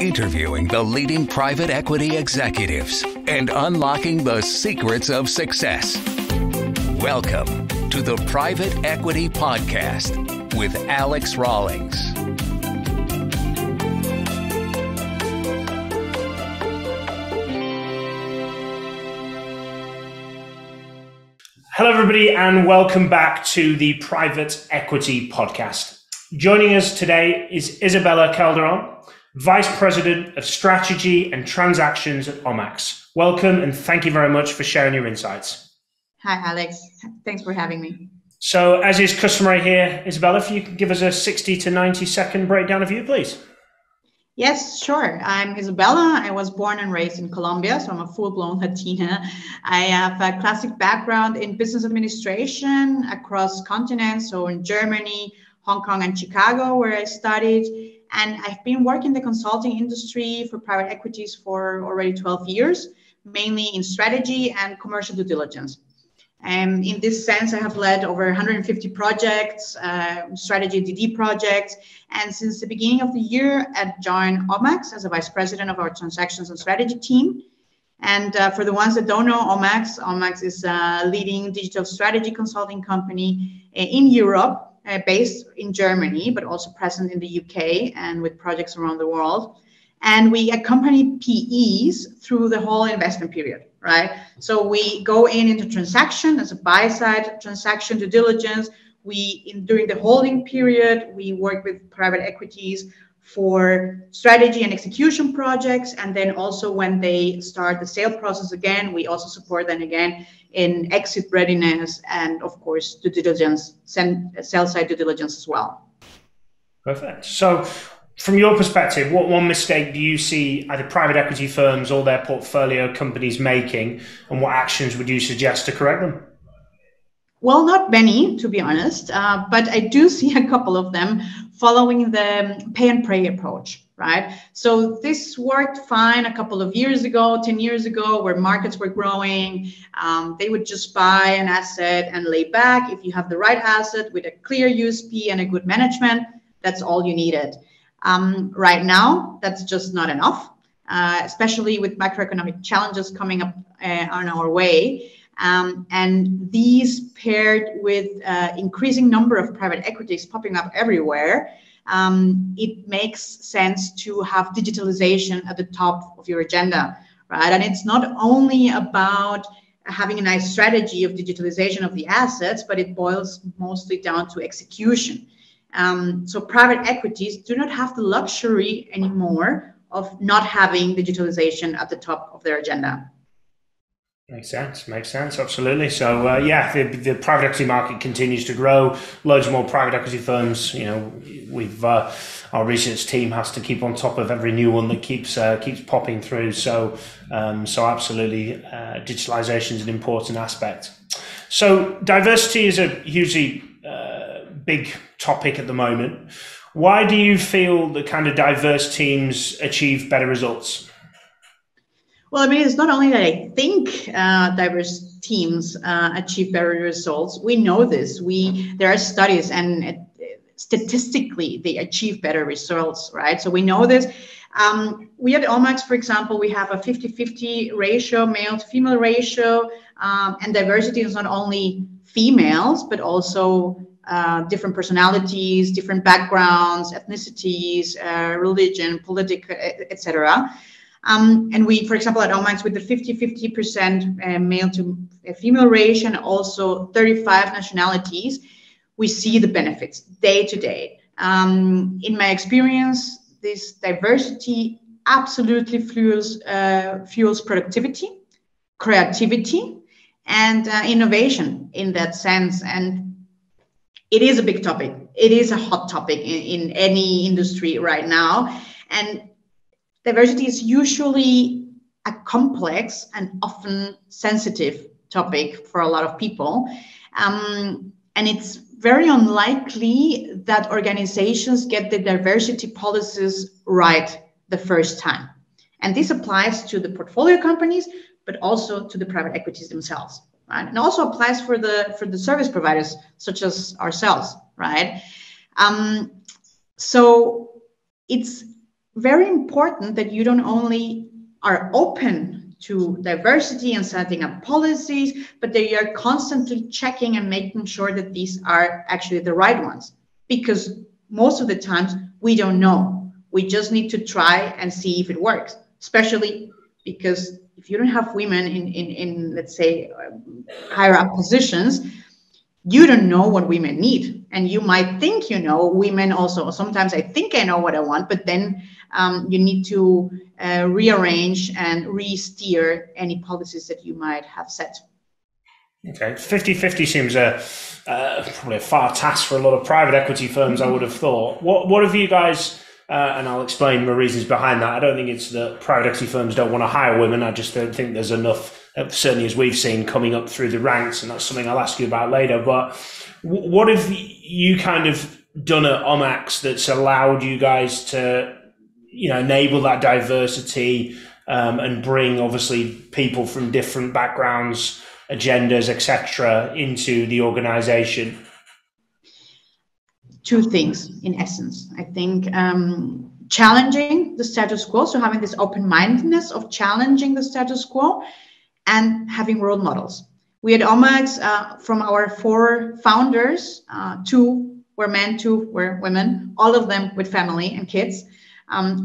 interviewing the leading private equity executives and unlocking the secrets of success. Welcome to the Private Equity Podcast with Alex Rawlings. Hello, everybody, and welcome back to the Private Equity Podcast. Joining us today is Isabella Calderon, Vice President of Strategy and Transactions at OMMAX. Welcome, and thank you very much for sharing your insights. Hi, Alex. Thanks for having me. So, as is customary here, Isabella, if you could give us a 60 to 90 second breakdown of you, please. Yes, sure. I'm Isabella. I was born and raised in Colombia, so I'm a full-blown Latina. I have a classic background in business administration across continents, so in Germany, Hong Kong, and Chicago, where I studied. And I've been working in the consulting industry for private equities for already 12 years, mainly in strategy and commercial due diligence. And in this sense, I have led over 150 projects, strategy DD projects. And since the beginning of the year, I joined OMMAX as a vice president of our transactions and strategy team. And for the ones that don't know OMMAX is a leading digital strategy consulting company in Europe, based in Germany, but also present in the UK and with projects around the world. And we accompany PEs through the whole investment period, right? So we go into transaction as a buy-side transaction due diligence. During the holding period, we work with private equities for strategy and execution projects. And then also when they start the sale process again, we also support them again in exit readiness and, of course, due diligence, sell-side due diligence as well. Perfect. So from your perspective, what one mistake do you see either private equity firms or their portfolio companies making, and what actions would you suggest to correct them? Well, not many, to be honest, but I do see a couple of them following the pay and pray approach, right? So this worked fine a couple of years ago, 10 years ago, where markets were growing. They would just buy an asset and lay back. If you have the right asset with a clear USP and a good management, that's all you needed. Right now, that's just not enough, especially with macroeconomic challenges coming up on our way. And these paired with increasing number of private equities popping up everywhere, it makes sense to have digitalization at the top of your agenda, right? And it's not only about having a nice strategy of digitalization of the assets, but it boils mostly down to execution. So private equities do not have the luxury anymore of not having digitalization at the top of their agenda. Makes sense, absolutely. So the private equity market continues to grow. Loads more private equity firms. You know, we've our research team has to keep on top of every new one that keeps popping through. So absolutely, digitalization is an important aspect. So diversity is a hugely big topic at the moment. Why do you feel that kind of diverse teams achieve better results? Well, I mean, it's not only that I think diverse teams achieve better results. We know this. There are studies, and statistically, they achieve better results, right? So we know this. We at OMMAX, for example, we have a 50-50 ratio, male to female ratio, and diversity is not only females, but also different personalities, different backgrounds, ethnicities, religion, political, etc. And we, for example, at OMMAX with the 50% male to female ratio and also 35 nationalities, we see the benefits day to day. In my experience, this diversity absolutely fuels productivity, creativity, and innovation in that sense. And it is a big topic. It is a hot topic in any industry right now. And diversity is usually a complex and often sensitive topic for a lot of people. And it's very unlikely that organizations get the diversity policies right the first time. And this applies to the portfolio companies, but also to the private equities themselves, right? And also applies for the service providers, such as ourselves, right? So it's very important that you don't only are open to diversity and setting up policies, but that you're constantly checking and making sure that these are actually the right ones. Because most of the times we don't know. We just need to try and see if it works, especially because if you don't have women in let's say, higher up positions, you don't know what women need. And you might think, women also, sometimes I think I know what I want, but then you need to rearrange and re-steer any policies that you might have set. Okay, 50-50 seems probably a far task for a lot of private equity firms, I would have thought. What have you guys, and I'll explain my reasons behind that. I don't think it's that private equity firms don't want to hire women. I just don't think there's enough, certainly as we've seen, coming up through the ranks, and that's something I'll ask you about later. But what have you kind of done at OMMAX that's allowed you guys to, enable that diversity and bring obviously people from different backgrounds, agendas, etc., into the organization? Two things in essence. I think challenging the status quo, so having this open-mindedness of challenging the status quo, and having role models. We at OMMAX, from our 4 founders, 2 were men, 2 were women, all of them with family and kids.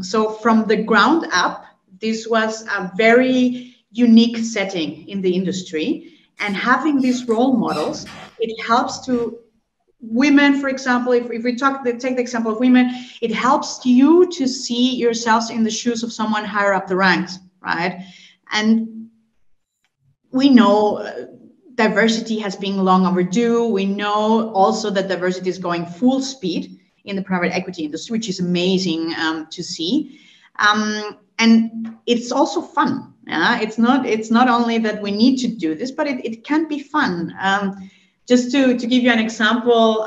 So from the ground up, this was a very unique setting in the industry. And having these role models, it helps to women, for example, if we take the example of women, it helps you to see yourselves in the shoes of someone higher up the ranks, right? And we know diversity has been long overdue. We know also that diversity is going full speed in the private equity industry, which is amazing to see. And it's also fun. It's not only that we need to do this, but it can be fun. Just to give you an example,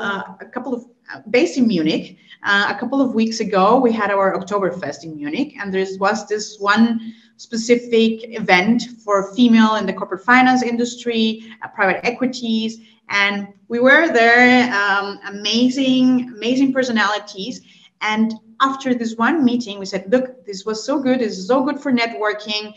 based in Munich, a couple of weeks ago, we had our Oktoberfest in Munich, and there was this one specific event for female in the corporate finance industry, private equities, and we were there, amazing personalities. And after this one meeting, we said, look, this was so good. This is so good for networking,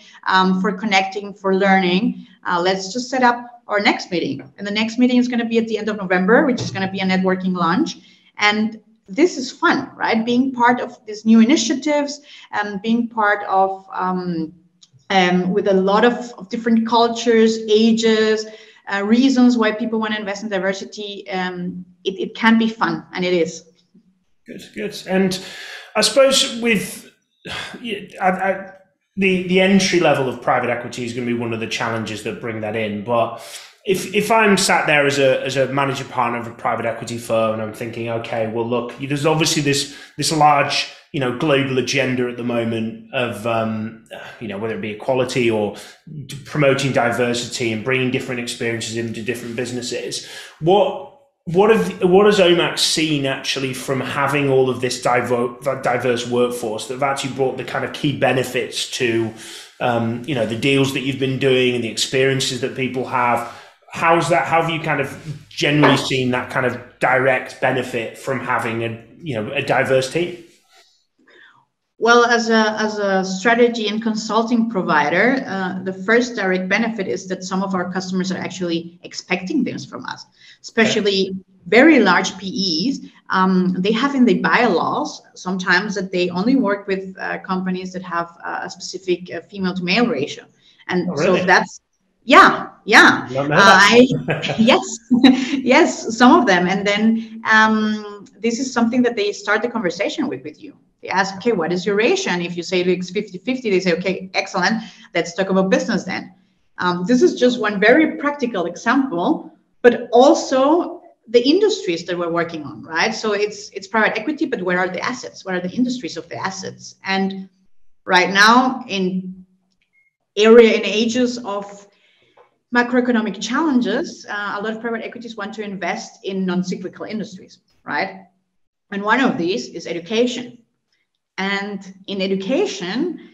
for connecting, for learning. Let's just set up our next meeting. And the next meeting is going to be at the end of November, which is going to be a networking lunch. And this is fun, right? Being part of these new initiatives and being part of, with a lot of different cultures, ages, reasons why people want to invest in diversity. It can be fun, and it is. Good. And I suppose with the entry level of private equity is going to be one of the challenges that bring that in. But if I'm sat there as a managing partner of a private equity firm and I'm thinking, okay, well, look, there's obviously this large, global agenda at the moment of, whether it be equality or promoting diversity and bringing different experiences into different businesses. What has OMMAX seen actually from having all of this diverse workforce that have actually brought the kind of key benefits to, the deals that you've been doing and the experiences that people have? How have you kind of generally seen that kind of direct benefit from having a diverse team? Well, as a strategy and consulting provider, the first direct benefit is that some of our customers are actually expecting this from us, especially very large PEs. They have in the bylaws sometimes that they only work with companies that have a specific female to male ratio. And so that's, yeah. Yes, some of them. And then this is something that they start the conversation with you. They ask, okay, what is your ratio? And if you say it's 50-50, they say, okay, excellent. Let's talk about business then. This is just one very practical example, but also the industries that we're working on, right? So it's private equity, but where are the assets? What are the industries of the assets? And right now, in ages of macroeconomic challenges, a lot of private equities want to invest in non-cyclical industries, right? And one of these is education. And in education,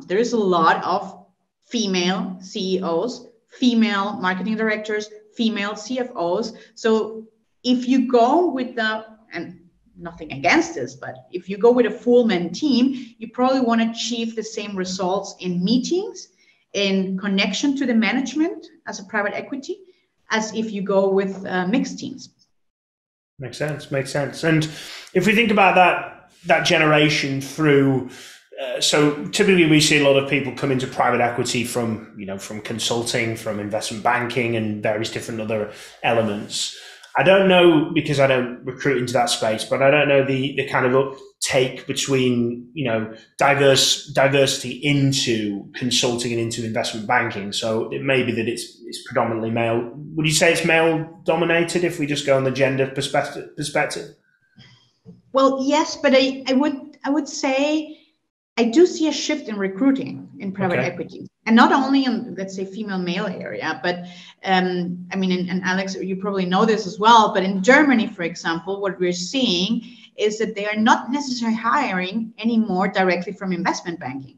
there is a lot of female CEOs, female marketing directors, female CFOs. So if you go with and nothing against this, but if you go with a full men team, you probably want to achieve the same results in meetings, in connection to the management as a private equity, as if you go with mixed teams. Makes sense. And if we think about that generation through, so typically we see a lot of people come into private equity from consulting, from investment banking and various different other elements. I don't know, because I don't recruit into that space, but I don't know the kind of uptake between, diversity into consulting and into investment banking. So it may be that it's predominantly male. Would you say it's male dominated if we just go on the gender perspective? Well, yes, but I would say I do see a shift in recruiting in private equity, and not only in, let's say, female male area, but and Alex, you probably know this as well, but in Germany, for example, what we're seeing is that they are not necessarily hiring anymore directly from investment banking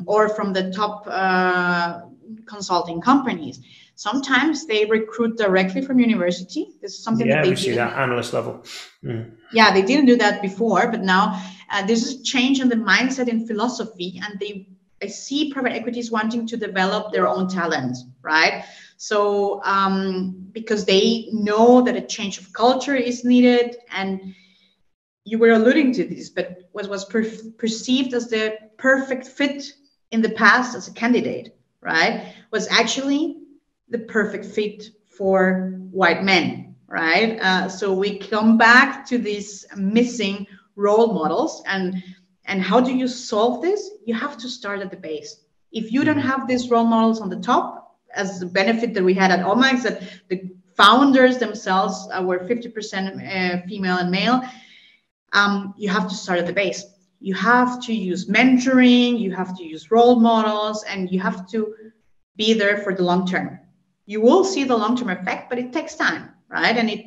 or from the top consulting companies. Sometimes they recruit directly from university. This is something that they see that analyst level. Yeah, they didn't do that before, but now there's a change in the mindset and philosophy, and I see private equities wanting to develop their own talent, right? So because they know that a change of culture is needed, and you were alluding to this, but what was perceived as the perfect fit in the past as a candidate, right, was actually the perfect fit for white men, right? So we come back to these missing role models, and how do you solve this? You have to start at the base. If you don't have these role models on the top, as the benefit that we had at OMMAX, that the founders themselves were 50% female and male, you have to start at the base. You have to use mentoring, you have to use role models, and you have to be there for the long term. You will see the long-term effect, but it takes time, right? And it,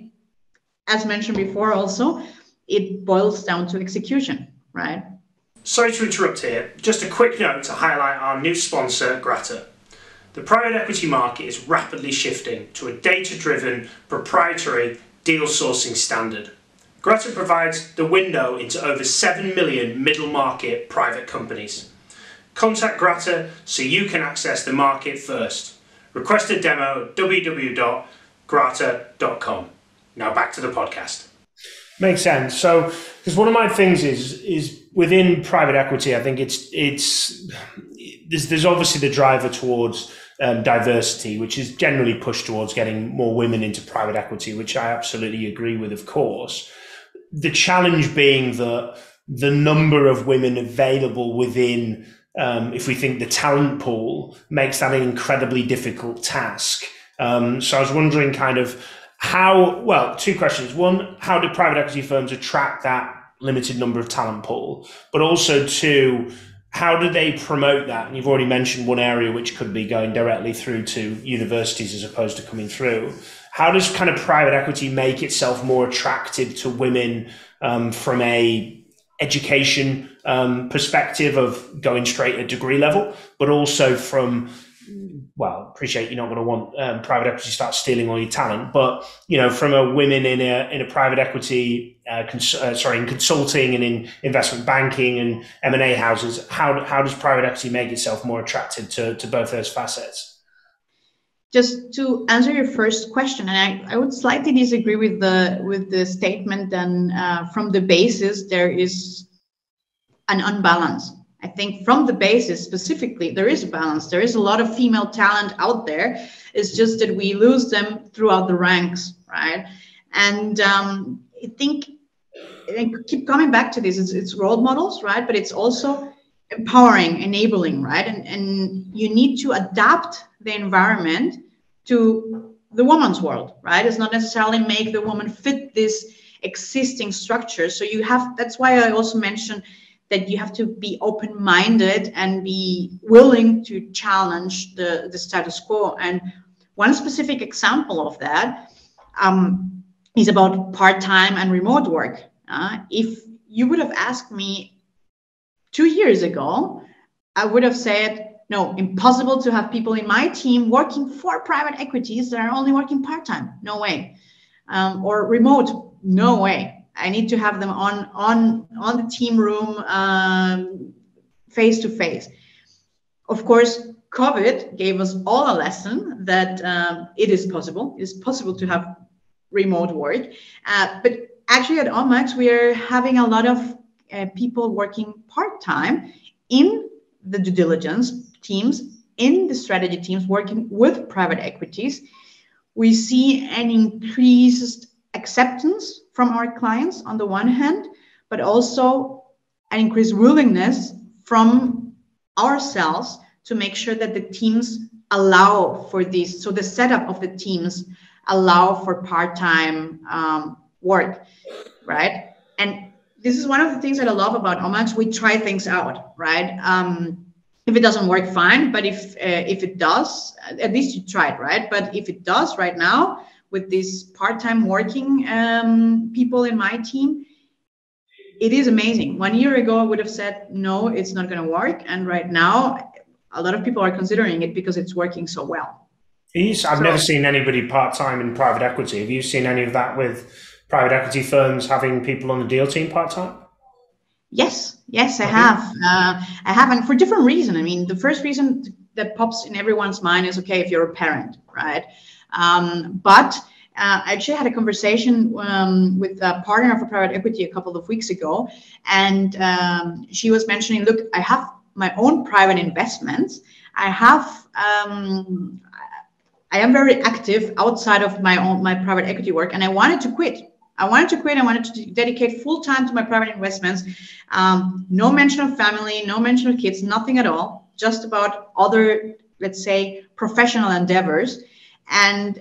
as mentioned before also, it boils down to execution, right? Sorry to interrupt here. Just a quick note to highlight our new sponsor, Grata. The private equity market is rapidly shifting to a data-driven, proprietary deal sourcing standard. Grata provides the window into over 7 million middle market private companies. Contact Grata so you can access the market first. Request a demo at www.grata.com. Now back to the podcast. Makes sense. So, because one of my things is within private equity, I think there's obviously the driver towards diversity, which is generally pushed towards getting more women into private equity, which I absolutely agree with, of course. The challenge being that the number of women available within, if we think the talent pool, makes that an incredibly difficult task. So I was wondering kind of two questions. One, how do private equity firms attract that limited number of talent pool? But also two, how do they promote that? And you've already mentioned one area, which could be going directly through to universities as opposed to coming through. How does kind of private equity make itself more attractive to women from a education perspective of going straight at degree level, but also from, appreciate you're not going to want private equity to start stealing all your talent, but from a women in a private equity, in consulting and in investment banking and M&A houses, how does private equity make itself more attractive to both those facets? Just to answer your first question, and I would slightly disagree with the statement that from the basis there is an unbalance. I think from the basis specifically, there is a balance. There is a lot of female talent out there. It's just that we lose them throughout the ranks, right? And I think, and keep coming back to this, it's role models, right? But it's also empowering, enabling, right? And you need to adapt the environment to the woman's world, right? It's not necessarily make the woman fit this existing structure. So that's why I also mentioned that you have to be open-minded and be willing to challenge the status quo. And one specific example of that is about part-time and remote work. If you would have asked me 2 years ago, I would have said, no, impossible to have people in my team working for private equities that are only working part-time. No way. Or remote. No way. I need to have them on the team room, face to face. Of course, COVID gave us all a lesson that it is possible. It is possible to have remote work. But actually at OMMAX, we are having a lot of people working part-time in the due diligence teams, in the strategy teams, working with private equities. We see an increased acceptance from our clients on the one hand, but also an increased willingness from ourselves to make sure that the teams allow for this. So the setup of the teams allow for part-time work, right? And this is one of the things that I love about OMMAX. We try things out, right? If it doesn't work, fine. But if it does, at least you tried, right? But if it does right now with these part-time working people in my team, it is amazing. 1 year ago, I would have said, no, it's not going to work. And right now, a lot of people are considering it because it's working so well. I've never seen anybody part-time in private equity. Have you seen any of that with private equity firms having people on the deal team part-time? Yes, I have, and for different reasons. I mean, the first reason that pops in everyone's mind is, okay, if you're a parent, right? But I actually had a conversation with a partner of a private equity a couple of weeks ago, and she was mentioning, look, I have my own private investments. I am very active outside of my private equity work, and I wanted to quit. I wanted to dedicate full time to my private investments. No mention of family, no mention of kids, nothing at all, just about other, let's say, professional endeavors. And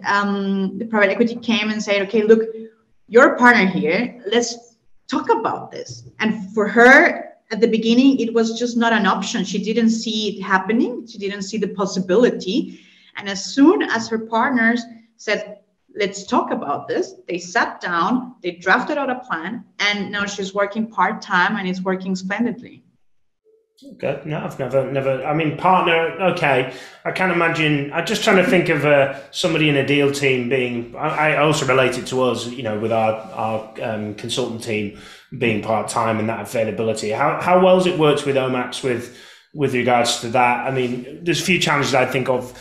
the private equity came and said, okay, look, you're a partner here. Let's talk about this. And for her, at the beginning, it was just not an option. She didn't see it happening. She didn't see the possibility. And as soon as her partners said, let's talk about this, they sat down, they drafted out a plan, and now she's working part-time and it's working splendidly. Okay, no, I've never, I mean, partner, okay. I can't imagine, I'm just trying to think of somebody in a deal team being, I also relate it to us, you know, with our consultant team being part-time and that availability. How well has it worked with OMMAX with regards to that? I mean, there's a few challenges I think of.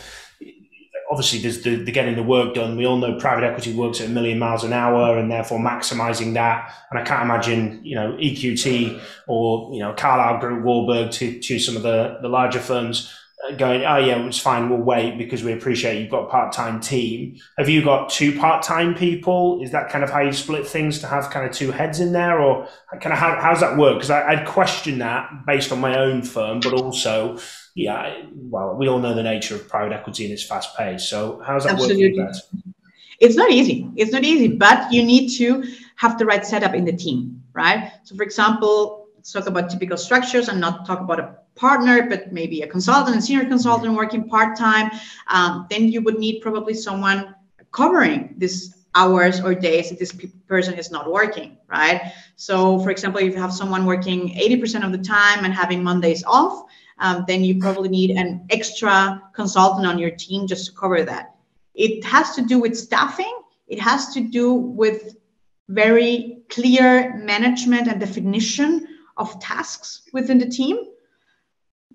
Obviously, there's the getting the work done. We all know private equity works at 1,000,000 miles an hour, and therefore maximizing that. And I can't imagine, you know, EQT or, you know, Carlyle Group, Warburg to some of the larger firms going, oh yeah, it's fine, we'll wait because we appreciate you've got a part-time team. Have you got 2 part-time people? Is that kind of how you split things, to have kind of 2 heads in there, or kind of how's that work? Because I'd question that based on my own firm, but also, yeah, well, we all know the nature of private equity and it's fast paced. So how's that working with that? It's not easy. It's not easy, but you need to have the right setup in the team, right? So for example, let's talk about typical structures and not talk about a partner, but maybe a consultant, a senior consultant working part-time. Then you would need probably someone covering these hours or days that this person is not working, right? So for example, if you have someone working 80% of the time and having Mondays off, then you probably need an extra consultant on your team just to cover that. It has to do with staffing. It has to do with very clear management and definition of tasks within the team.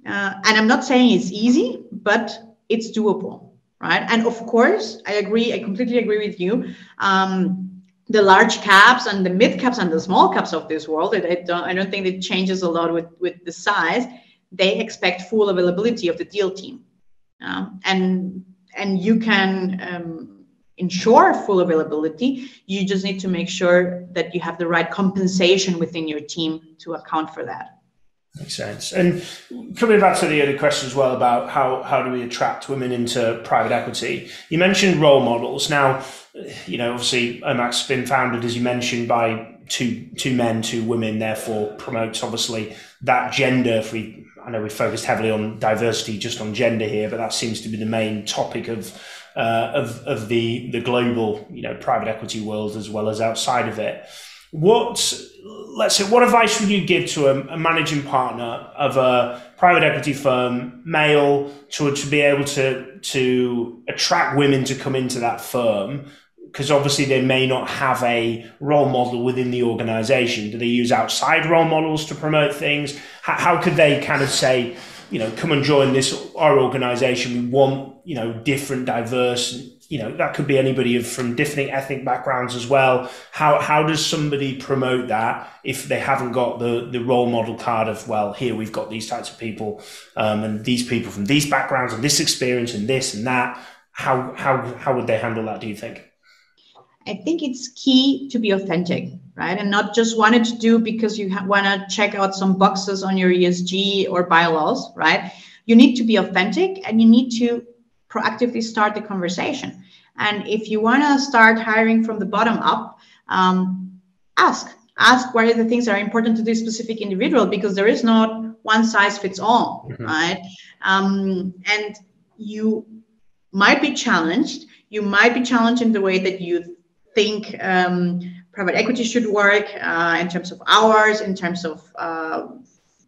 And I'm not saying it's easy, but it's doable, right? And of course, I completely agree with you. The large caps and the mid caps and the small caps of this world, I don't think it changes a lot with the size. They expect full availability of the deal team. And you can ensure full availability. You just need to make sure that you have the right compensation within your team to account for that. Makes sense. And coming back to the other question as well about how do we attract women into private equity, you mentioned role models. Now, you know, obviously OMMAX has been founded, as you mentioned, by two men, 2 women, therefore promotes obviously that gender. I know we focused heavily on diversity, just on gender here, but that seems to be the main topic of the global, you know, private equity world as well as outside of it. What advice would you give to a managing partner of a private equity firm, male, to be able to attract women to come into that firm? because obviously they may not have a role model within the organization. Do they use outside role models to promote things? How could they kind of say, come and join our organization? We want, different, diverse, that could be anybody from different ethnic backgrounds as well. How does somebody promote that if they haven't got the role model card of, well, here we've got these types of people, and these people from these backgrounds and this experience and this and that? How would they handle that, do you think? I think it's key to be authentic, right? And not just wanted to do because you want to check out some boxes on your ESG or bylaws, right? You need to be authentic, and you need to proactively start the conversation. And if you want to start hiring from the bottom up, ask what are the things that are important to this specific individual, because there is not one size fits all, right? And you might be challenged. You might be challenged in the way that you think private equity should work, in terms of hours, in terms of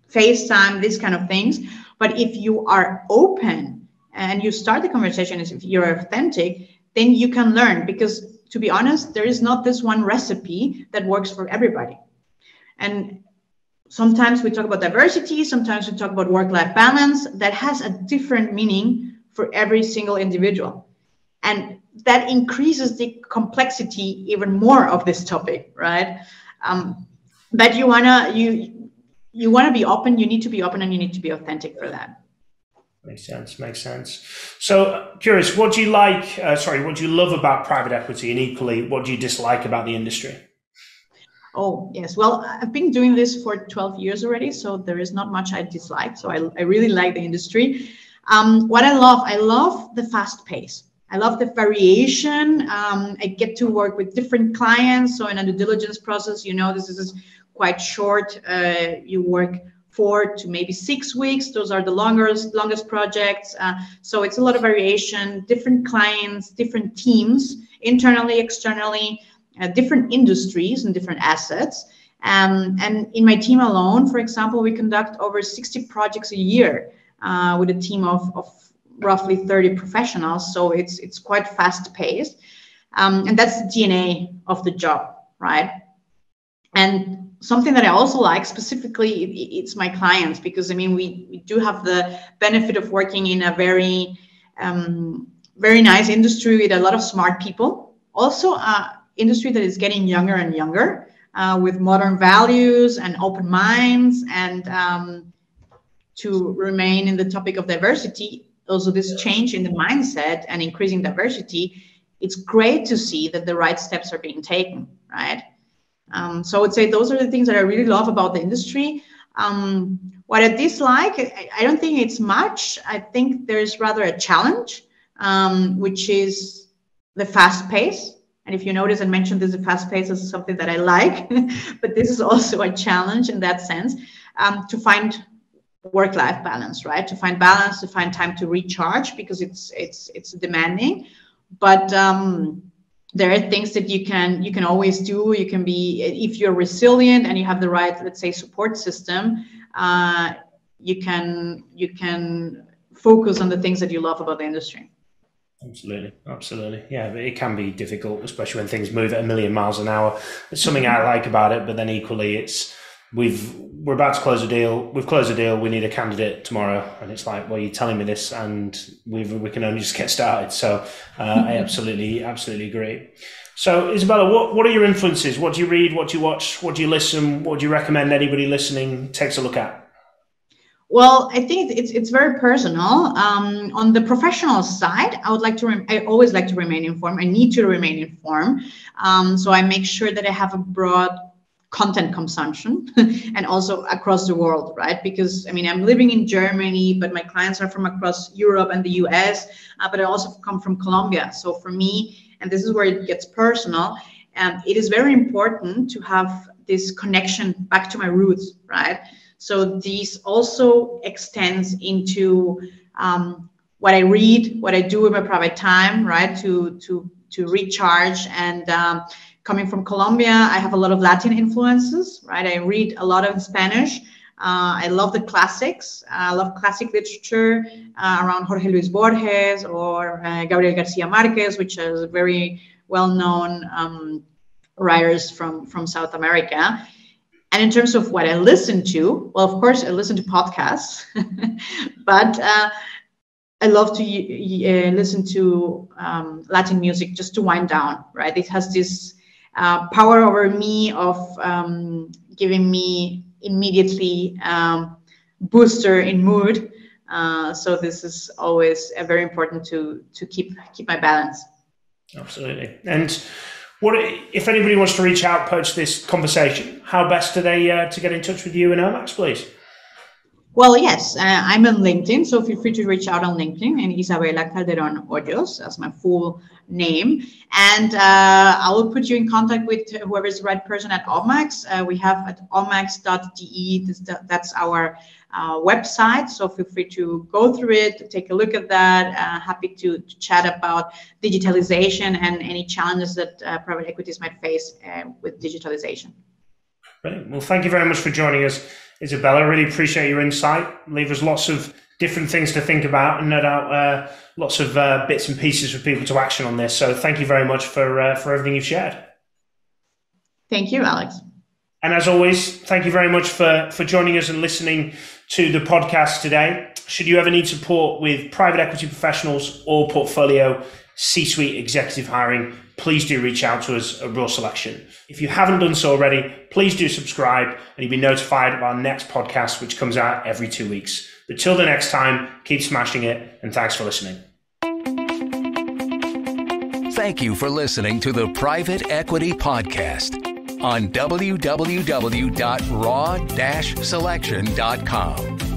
face time, these kind of things. But if you are open and you start the conversation as if you're authentic, then you can learn, because to be honest, there is not this one recipe that works for everybody. And sometimes we talk about diversity, sometimes we talk about work-life balance. That has a different meaning for every single individual. And that increases the complexity even more of this topic, right? But you wanna be open, you need to be open, and you need to be authentic for that. Makes sense. So curious, what do you what do you love about private equity, and equally, what do you dislike about the industry? Oh, yes. Well, I've been doing this for 12 years already, so there is not much I dislike. So I really like the industry. What I love the fast pace. I love the variation. I get to work with different clients. So in a due diligence process, this is quite short. You work 4 to maybe 6 weeks. Those are the longest projects. So it's a lot of variation, different clients, different teams, internally, externally, different industries and different assets. And in my team alone, for example, we conduct over 60 projects a year with a team of roughly 30 professionals. So it's quite fast paced. And that's the DNA of the job, right? And something that I also like specifically, it's my clients, because we do have the benefit of working in a very, very nice industry with a lot of smart people. Also, industry that is getting younger and younger, with modern values and open minds, and to remain in the topic of diversity. Also, this change in the mindset and increasing diversity, it's great to see that the right steps are being taken, right? So I would say those are the things that I really love about the industry. What I dislike, I don't think it's much. I think there's rather a challenge, which is the fast pace. And if you notice, I mentioned this, the fast pace is something that I like, but this is also a challenge in that sense, to find work-life balance, right? To find balance, to find time to recharge, because it's demanding. But there are things that you can always do. You can be, if you're resilient and you have the right, let's say, support system, you can focus on the things that you love about the industry. Absolutely. Yeah, but it can be difficult, especially when things move at 1,000,000 miles an hour. There's something I like about it, but then equally we're about to close a deal. We've closed a deal. We need a candidate tomorrow, and it's like, well, you're telling me this, and we can only just get started. So I absolutely agree. So Isabella, what are your influences? What do you read? What do you watch? What do you listen? What do you recommend anybody listening takes a look at? Well, I think it's very personal. On the professional side, I always like to remain informed. I need to remain informed. So I make sure that I have a broad content consumption and also across the world, right? Because I'm living in Germany, but my clients are from across Europe and the US, but I also come from Colombia. So for me, and this is where it gets personal, it is very important to have this connection back to my roots, right? So this also extends into what I read, what I do in my private time, right? To recharge. And coming from Colombia, I have a lot of Latin influences, right? I read a lot of Spanish. I love the classics. I love classic literature around Jorge Luis Borges or Gabriel Garcia Marquez, which is very, well-known writers from South America. And in terms of what I listen to, well, of course, I listen to podcasts, but I love to listen to Latin music just to wind down, right? It has this power over me of giving me immediately booster in mood. So this is always very important to keep my balance. Absolutely. And what if anybody wants to reach out, post this conversation? How best do they to get in touch with you and OMMAX, please? Well, yes, I'm on LinkedIn, so feel free to reach out on LinkedIn, and Isabella Calderon Hoyos, that's my full name. And I will put you in contact with whoever is the right person at OMMAX. We have at ommax.de, that's our website, so feel free to go through it, take a look at that. Happy to chat about digitalization and any challenges that private equities might face with digitalization. Brilliant. Well, thank you very much for joining us, Isabella. I really appreciate your insight. Leave us lots of different things to think about, and no doubt lots of bits and pieces for people to action on this. So thank you very much for everything you've shared. Thank you, Alex. And as always, thank you very much for joining us and listening to the podcast today. Should you ever need support with private equity professionals or portfolio C-suite executive hiring, please do reach out to us at Raw Selection. If you haven't done so already, please do subscribe and you'll be notified of our next podcast, which comes out every 2 weeks. But till the next time, keep smashing it, and thanks for listening. Thank you for listening to the Private Equity Podcast on www.raw-selection.com.